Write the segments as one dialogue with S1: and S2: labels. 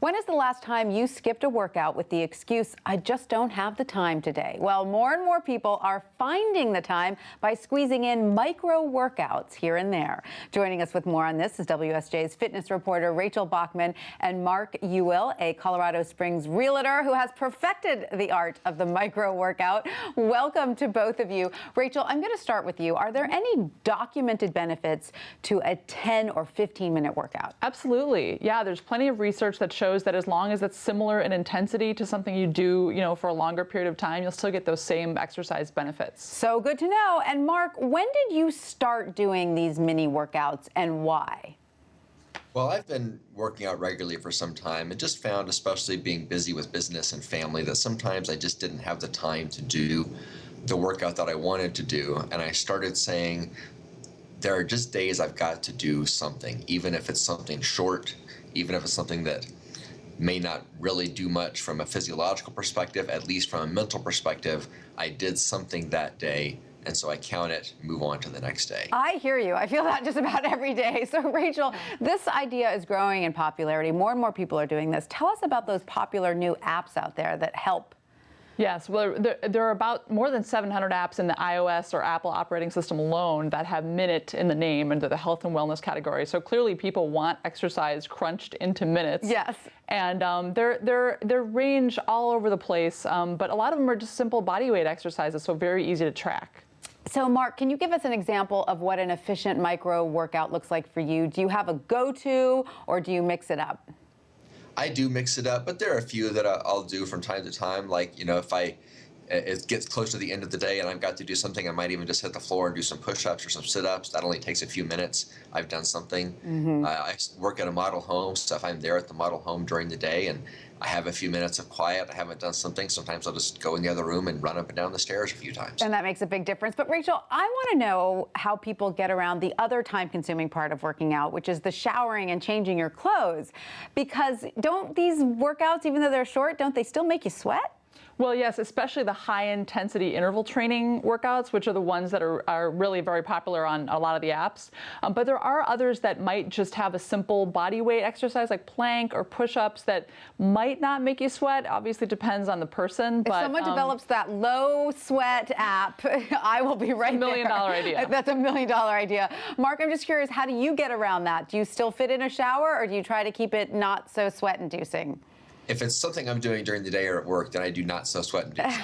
S1: When is the last time you skipped a workout with the excuse, I just don't have the time today? Well, more and more people are finding the time by squeezing in micro workouts here and there. Joining us with more on this is WSJ's fitness reporter Rachel Bachman and Mark Ewell, a Colorado Springs realtor who has perfected the art of the micro workout. Welcome to both of you. Rachel, I'm going to start with you. Are there any documented benefits to a 10 or 15-minute workout?
S2: Absolutely. Yeah, there's plenty of research that shows that as long as it's similar in intensity to something you do, for a longer period of time, you'll still get those same exercise benefits.
S1: So good to know. And Mark, when did you start doing these mini workouts and why?
S3: Well, I've been working out regularly for some time and just found, especially being busy with business and family, that sometimes I just didn't have the time to do the workout that I wanted to do. And I started saying, there are just days I've got to do something, even if it's something short, even if it's something that may not really do much from a physiological perspective, at least from a mental perspective. I did something that day, and so I count it, move on to the next day.
S1: I hear you. I feel that just about every day. So Rachel, this idea is growing in popularity. More and more people are doing this. Tell us about those popular new apps out there that help.
S2: Yes, well, there are about more than 700 apps in the iOS or Apple operating system alone that have minute in the name under the health and wellness category. So clearly people want exercise crunched into minutes.
S1: Yes.
S2: And they're range all over the place, but a lot of them are just simple body weight exercises, so very easy to track.
S1: So Mark, can you give us an example of what an efficient micro workout looks like for you? Do you have a go-to or do you mix it up?
S3: I do mix it up, but there are a few that I'll do from time to time. Like, if it gets close to the end of the day and I've got to do something, I might even just hit the floor and do some push-ups or some sit-ups. That only takes a few minutes. I've done something. I work at a model home, so if I'm there at the model home during the day and I have a few minutes of quiet, I haven't done something, sometimes I'll just go in the other room and run up and down the stairs a few times.
S1: And that makes a big difference. But Rachel, I want to know how people get around the other time-consuming part of working out, which is the showering and changing your clothes. Because don't these workouts, even though they're short, don't they still make you sweat?
S2: Well, yes, especially the high-intensity interval training workouts, which are the ones that are really very popular on a lot of the apps. But there are others that might just have a simple body weight exercise like plank or push-ups that might not make you sweat. Obviously, it depends on the person.
S1: If
S2: but
S1: someone develops that low sweat app, I will be right there.
S2: $1 million idea.
S1: That's $1 million idea. Mark, I'm just curious, how do you get around that? Do you still fit in a shower, or do you try to keep it not so sweat-inducing?
S3: If it's something I'm doing during the day or at work, then I do not so sweat inducing.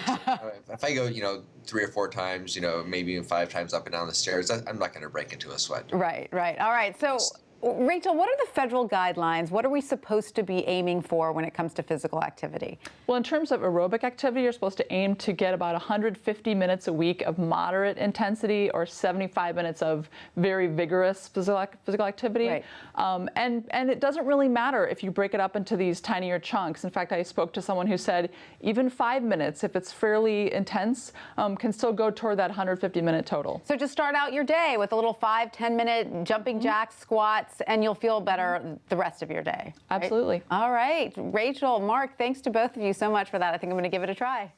S3: If I go, 3 or 4 times, maybe even 5 times up and down the stairs, I'm not going to break into a sweat.
S1: Right. All right. So, Rachel, what are the federal guidelines? What are we supposed to be aiming for when it comes to physical activity?
S2: Well, in terms of aerobic activity, you're supposed to aim to get about 150 minutes a week of moderate intensity or 75 minutes of very vigorous physical activity.
S1: Right.
S2: And it doesn't really matter if you break it up into these tinier chunks. In fact, I spoke to someone who said even 5 minutes, if it's fairly intense, can still go toward that 150-minute total.
S1: So just start out your day with a little 5-10-minute jumping jacks, squats, and you'll feel better the rest of your day.
S2: Absolutely.
S1: Right? All right. Rachel, Mark, thanks to both of you so much for that. I think I'm going to give it a try.